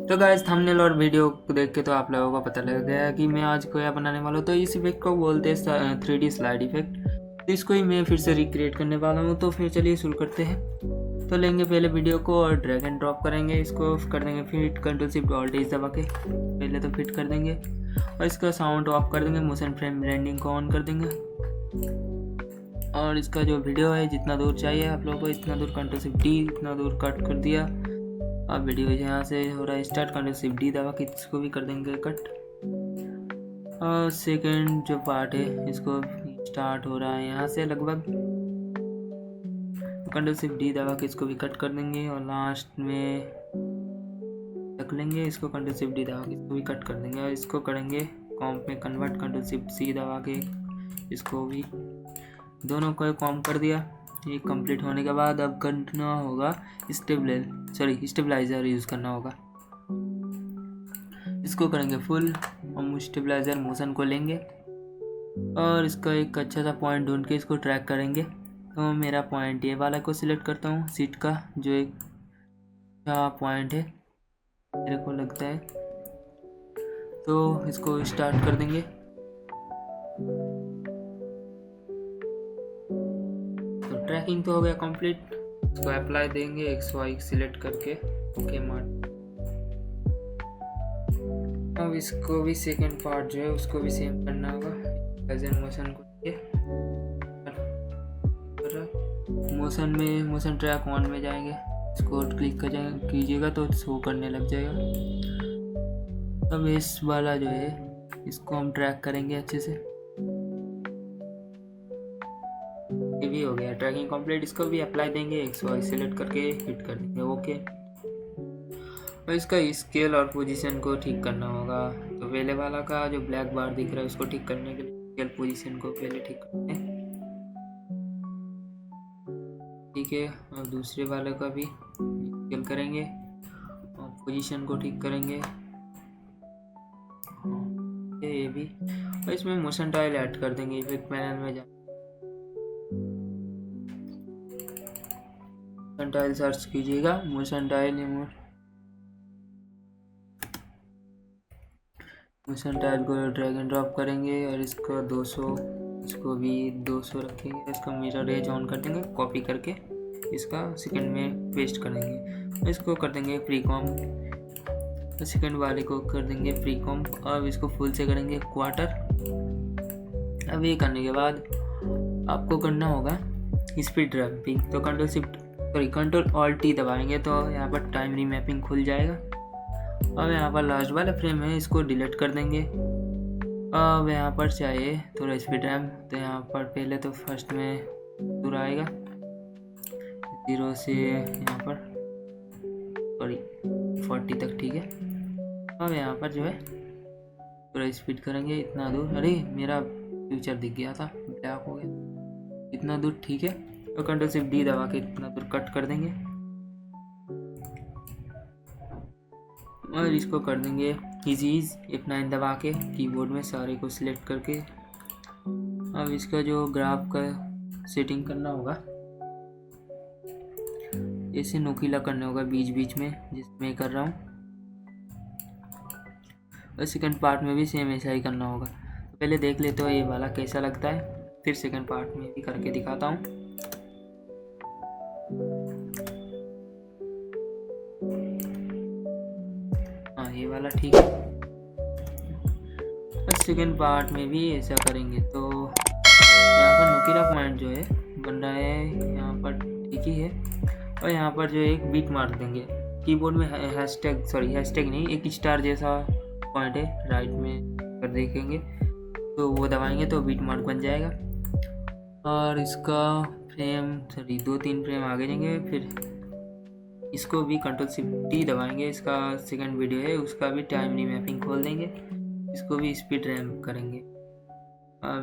तो guys thumbnail और video को देख के तो आप लोगों को पता लग गया कि मैं आज क्या बनाने वाला हूँ। तो इस इफेक्ट को बोलते हैं 3D स्लाइड इफेक्ट। तो इसको ही मैं फिर से रिक्रिएट करने वाला हूँ। तो फिर चलिए शुरू करते हैं। तो लेंगे पहले वीडियो को और ड्रैग एंड ड्रॉप करेंगे, इसको कर देंगे fit, control shift alt S दबा के पहले तो फिट कर देंगे और इसका साउंड ऑफ कर देंगे, मोशन फ्रेम ब्लेंडिंग को ऑन कर देंगे और इसका जो वीडियो है जितना दूर चाहिए आप लोगों को इतना दूर कंट्रोल शिफ्ट डी इतना दूर कट कर दिया। अब वीडियो यहाँ से हो रहा है स्टार्ट, कंट्रोल शिफ्ट डी दबा के इसको भी कर देंगे कट। और सेकंड जो पार्ट है इसको स्टार्ट हो रहा है यहाँ से लगभग, कंट्रोल शिफ्ट डी दबा के इसको भी कट कर देंगे और लास्ट में रख लेंगे इसको, कंट्रोल शिफ्ट डी दबा के इसको भी कट कर देंगे और इसको करेंगे कॉम्प में कन्वर्ट, कंट्रोल शिफ्ट सी दबा के इसको भी दोनों को कॉम्प कर दिया। ये कंप्लीट होने के बाद अब करना होगा स्टेबलाइजर यूज़ करना होगा। इसको करेंगे फुल, हम स्टेबलाइजर मोशन को लेंगे और इसका एक अच्छा सा पॉइंट ढूंढ के इसको ट्रैक करेंगे। तो मेरा पॉइंट ये वाला को सिलेक्ट करता हूँ, सीट का जो एक अच्छा पॉइंट है मेरे को लगता है। तो इसको स्टार्ट कर देंगे। तो ट्रैकिंग तो हो गया कंप्लीट, इसको अप्लाई देंगे XY सिलेक्ट करके ओके मार्क। अब इसको भी सेकंड पार्ट जो है उसको भी सेम करना होगा, एज मोशन को मोशन में मोशन ट्रैक ऑन में जाएंगे, इसको क्लिक कीजिएगा तो शो करने लग जाएगा। अब इस वाला जो है इसको हम ट्रैक करेंगे अच्छे से। ये भी हो गया ट्रैकिंग कंप्लीट, इसको भी अप्लाई देंगे XY सिलेक्ट करके हिट कर देंगे ओके। और इसका स्केल और पोजीशन को ठीक करना होगा। तो पहले वाला का जो ब्लैक बार दिख रहा है उसको ठीक करने के लिए स्केल पोजीशन को पहले ठीक करते हैं, ठीक है। और दूसरे वाले का भी स्केल करेंगे और पोजीशन को ठीक करेंगे ये भी। और इसमें मोशन टाइल ऐड कर देंगे, इफेक्ट पैनल में जा मोशन टाइल सर्च कीजिएगा, मोशन टाइल मोशन टाइल को ड्रैग एंड ड्रॉप करेंगे और इसको 200, इसको भी 200 रखेंगे। इसका मिरर एज ऑन कर देंगे, कॉपी करके इसका सेकंड में पेस्ट कर देंगे। इसको कर देंगे प्री कॉम, तो सेकंड वाले को कर देंगे प्री कॉम। अब इसको फुल से करेंगे क्वार्टर। अब ये करने के बाद आपको करना होगा स्पीड रैपिंग। तो कंट्रोल ऑल्ट टी दबाएंगे तो यहाँ पर टाइम रीमैपिंग खुल जाएगा। अब यहाँ पर लास्ट वाला फ्रेम है इसको डिलीट कर देंगे। अब यहाँ पर चाहिए थोड़ा स्पीड रैम, तो यहाँ पर पहले तो फर्स्ट में दूर आएगा 0 से यहाँ पर सॉरी 40 तक, ठीक है। अब यहाँ पर जो है थोड़ा स्पीड करेंगे इतना दूर, अरे मेरा फ्यूचर दिख गया था ब्लैक हो गया, इतना दूर ठीक है। तो कंट्रोल शिफ्ट डी दबा के इतना दूर कट कर देंगे और इसको कर देंगे इजीज F9 दबा के कीबोर्ड में सारे को सिलेक्ट करके। अब इसका जो ग्राफ का सेटिंग करना होगा ऐसे नोकीला करना होगा बीच बीच में, जिसमें कर रहा हूँ। और सेकंड पार्ट में भी सेम ऐसा ही करना होगा। तो पहले देख लेते हो ये वाला कैसा लगता है, फिर सेकंड पार्ट में भी करके दिखाता हूँ। हाँ ये वाला ठीक है। और सेकंड पार्ट में भी ऐसा करेंगे तो यहाँ पर नुकीला पॉइंट जो है बन रहा है यहाँ पर, ठीक ही है। और यहाँ पर जो एक बीट मार देंगे कीबोर्ड में, हैशटैग नहीं, एक स्टार जैसा पॉइंट है राइट में कर देखेंगे तो वो दबाएंगे तो बीट मार्क बन जाएगा। और इसका फ्रेम 2-3 फ्रेम आगे जाएंगे, फिर इसको भी कंट्रोल शिफ्ट टी दबाएंगे, इसका सेकंड वीडियो है उसका भी टाइम रीमैपिंग खोल देंगे, इसको भी स्पीड रैम करेंगे।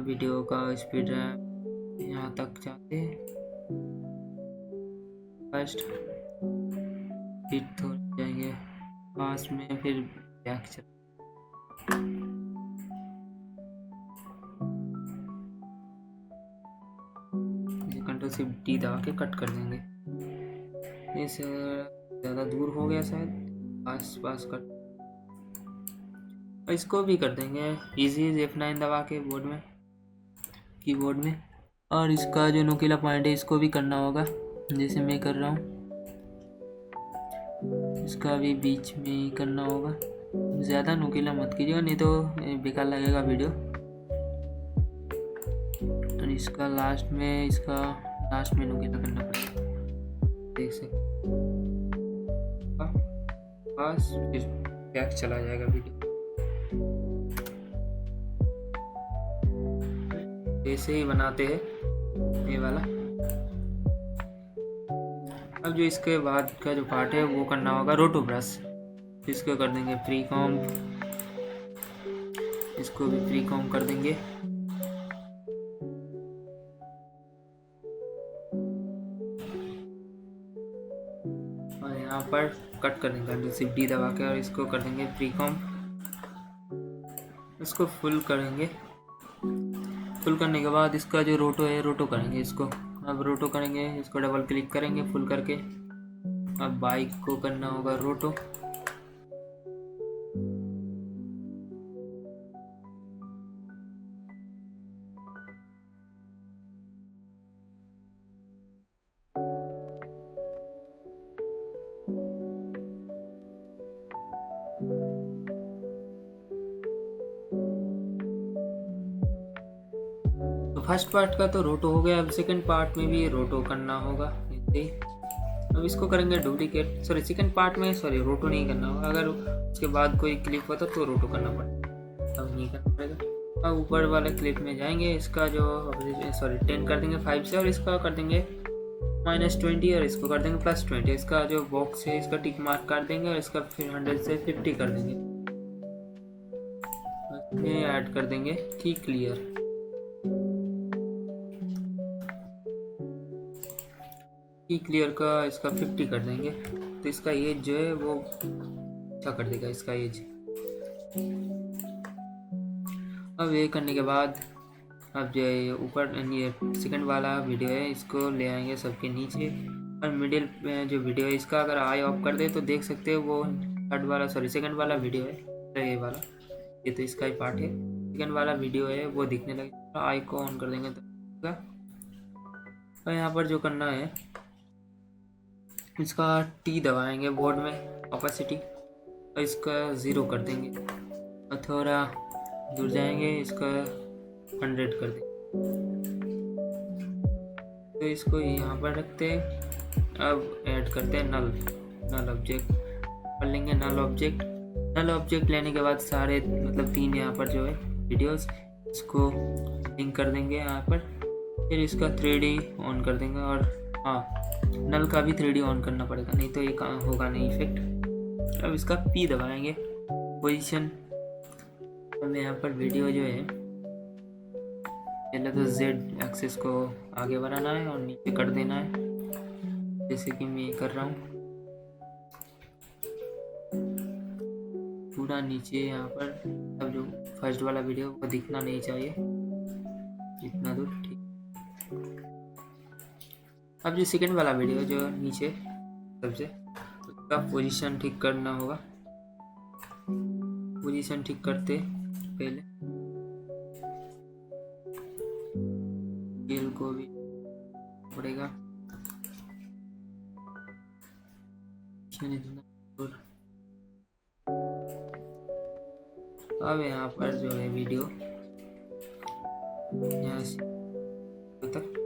वीडियो का स्पीड रैम यहाँ तक जाते हैं फर्स्ट, फिर थोड़ा जाएंगे पास में, फिर बैक चल कंट्रोल शिफ्ट टी दबा के कट कर देंगे। इस ज़्यादा दूर हो गया शायद, पास पास कर, और इसको भी कर देंगे इजी F9 दबा के बोर्ड में, कीबोर्ड में। और इसका जो नुकीला पॉइंट है इसको भी करना होगा जैसे मैं कर रहा हूँ, इसका भी बीच में ही करना होगा। ज़्यादा नुकीला मत कीजिएगा नहीं तो बेकार लगेगा वीडियो। तो इसका लास्ट में नुकीला करना पड़ेगा, देख सकते बस, फिर बैक चला जाएगा वीडियो। ऐसे ही बनाते हैं ये वाला। अब जो इसके बाद का जो पार्ट है वो करना होगा रोटो ब्रश, इसको कर देंगे फ्री कॉम्ब, इसको भी फ्री कॉम्ब कर देंगे। और यहाँ पर कट कर देंगे Shift D दबा के, और इसको कर देंगे फ्री कॉम्ब। इसको फुल करेंगे, फुल करने के बाद इसका जो रोटो है रोटो करेंगे इसको। अब रोटो करेंगे, इसको डबल क्लिक करेंगे फुल करके। अब बाइक को करना होगा रोटो, तो फर्स्ट पार्ट का तो रोटो हो गया। अब सेकंड पार्ट में भी रोटो करना होगा ऐसे ही। अब इसको करेंगे डुप्लीकेट, सेकंड पार्ट में रोटो नहीं करना होगा, अगर उसके बाद कोई क्लिप होता तो रोटो करना पड़ेगा, अब नहीं करना पड़ेगा। अब ऊपर वाले क्लिप में जाएंगे, इसका जो 10 कर देंगे 5 से, और इसका कर देंगे -20 और इसको कर देंगे +20। इसका जो बॉक्स है इसका टिक मार्क कर देंगे और इसका फिर 100 से 50 कर देंगे। इसमें ऐड कर देंगे की क्लियर, की क्लियर का इसका 50 कर देंगे, तो इसका एज जो है वो अच्छा कर देगा इसका एज। अब ये करने के बाद अब जो है ऊपर ये सेकंड वाला वीडियो है इसको ले आएंगे सबके नीचे, और मिडिल में जो वीडियो है इसका अगर आई ऑफ कर दे तो देख सकते हो वो सेकंड वाला वीडियो है, तो ये वाला, ये तो इसका ही पार्ट है, सेकंड वाला वीडियो है वो दिखने लगेगा। आई को ऑन कर देंगे तो, और यहाँ पर जो करना है इसका T दबाएंगे बोर्ड में, ऑपेसिटी, और इसका 0 कर देंगे, और थोड़ा दूर जाएंगे इसका 100 कर देंगे। तो इसको यहाँ पर रखते हैं। अब ऐड करते हैं नल ऑब्जेक्ट कर लेंगे। नल ऑब्जेक्ट लेने के बाद सारे मतलब 3 यहाँ पर जो है वीडियोस इसको लिंक कर देंगे यहाँ पर, फिर इसका 3D ऑन कर देंगे। और हाँ, नल का भी 3D ऑन करना पड़ेगा, नहीं तो ये होगा नहीं इफेक्ट। अब इसका P दबाएंगे, पोजीशन। अब यहाँ पर वीडियो जो है पहले तो Z एक्सिस को आगे बढ़ाना है और नीचे कर देना है, जैसे कि मैं कर रहा हूँ पूरा नीचे यहाँ पर। अब जो फर्स्ट वाला वीडियो वो दिखना नहीं चाहिए इतना दूर, ठीक। अब जो सेकंड वाला वीडियो जो नीचे सबसे, उसका पोजीशन ठीक करना होगा। पोजीशन ठीक करते पहले स्केल को भी पड़ेगा, अब यहाँ पर जो है वीडियो यहाँ से तक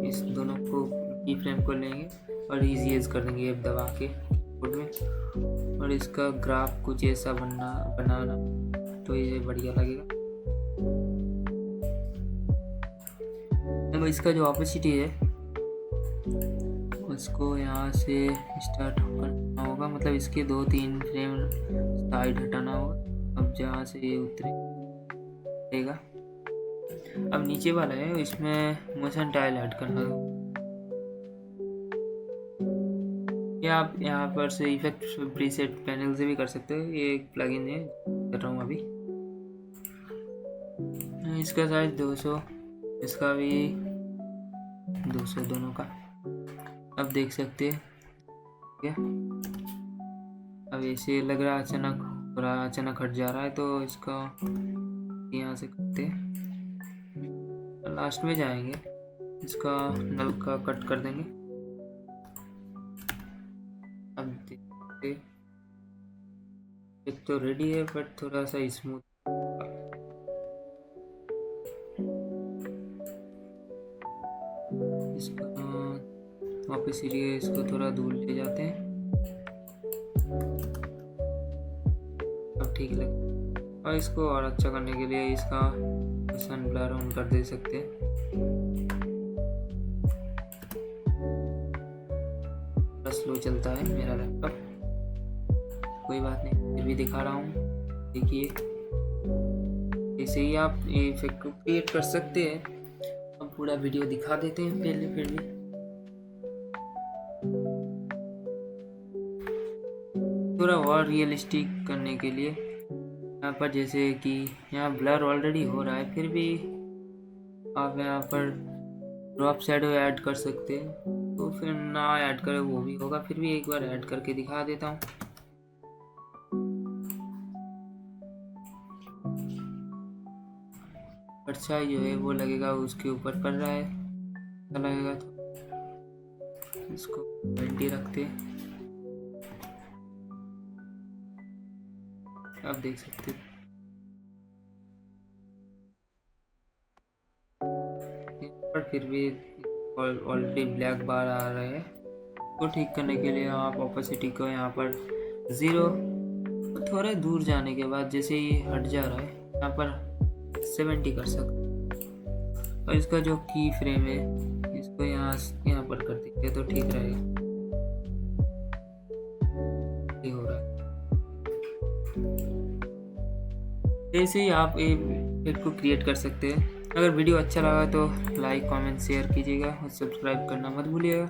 इस दोनों को की फ्रेम को लेंगे और इजी एज कर देंगे F दबा के कीबोर्ड में, और इसका ग्राफ कुछ ऐसा बनाना तो ये बढ़िया लगेगा। अब इसका जो ऑपेसिटी है उसको यहाँ से स्टार्ट करना होगा, मतलब इसके 2-3 फ्रेम साइड हटाना होगा। अब जहाँ से ये उतरेगा, अब नीचे वाला है इसमें मोशन टाइल ऐड करना होगा। ये आप यहाँ पर से इफेक्ट प्रीसेट पैनल से भी कर सकते हो, ये एक प्लगइन है कर रहा हूँ अभी। इसका साइज 200, इसका भी 200 दोनों का, अब देख सकते हैं। अब ऐसे लग रहा है अचानक हट जा रहा है, तो इसका यहाँ से करते हैं, लास्ट में जाएंगे, इसका नल का कट कर देंगे। अब देखते, एक तो रेडी है बट थोड़ा सा स्मूथ। इसका वापस सीरिए, इसको थोड़ा दूर ले जाते हैं। अब ठीक लगे, और इसको और अच्छा करने के लिए इसका सन ब्लर ऑन कर दे सकते हैं। स्लो चलता है मेरा लैपटॉप, कोई बात नहीं, फिर भी दिखा रहा हूँ। देखिए ऐसे ही आप इफेक्ट को क्रिएट कर सकते हैं। अब पूरा वीडियो दिखा देते हैं पहले, फिर भी थोड़ा और रियलिस्टिक करने के लिए यहाँ पर, जैसे कि यहाँ ब्लर ऑलरेडी हो रहा है, फिर भी आप यहाँ पर ड्रॉप शैडो ऐड कर सकते हैं। तो फिर ना ऐड करें वो भी होगा, फिर भी एक बार ऐड करके दिखा देता हूँ। परछाई जो है वो लगेगा उसके ऊपर पड़ रहा है, अच्छा लगेगा। तो इसको 20 रखते, आप देख सकते हैं पर फिर भी ऑलरेडी ब्लैक बार आ रहे हैं। तो ठीक करने के लिए आप ऑपोसिटी को यहाँ पर 0, थोड़े दूर जाने के बाद जैसे ही हट जा रहा है यहाँ पर 70 कर सकते, और इसका जो की फ्रेम है इसको यहाँ पर कर देंगे तो ठीक रहेगा। ये हो रहा है, ऐसे ही आप एक को क्रिएट कर सकते हैं। अगर वीडियो अच्छा लगा तो लाइक, कमेंट, शेयर कीजिएगा और सब्सक्राइब करना मत भूलिएगा।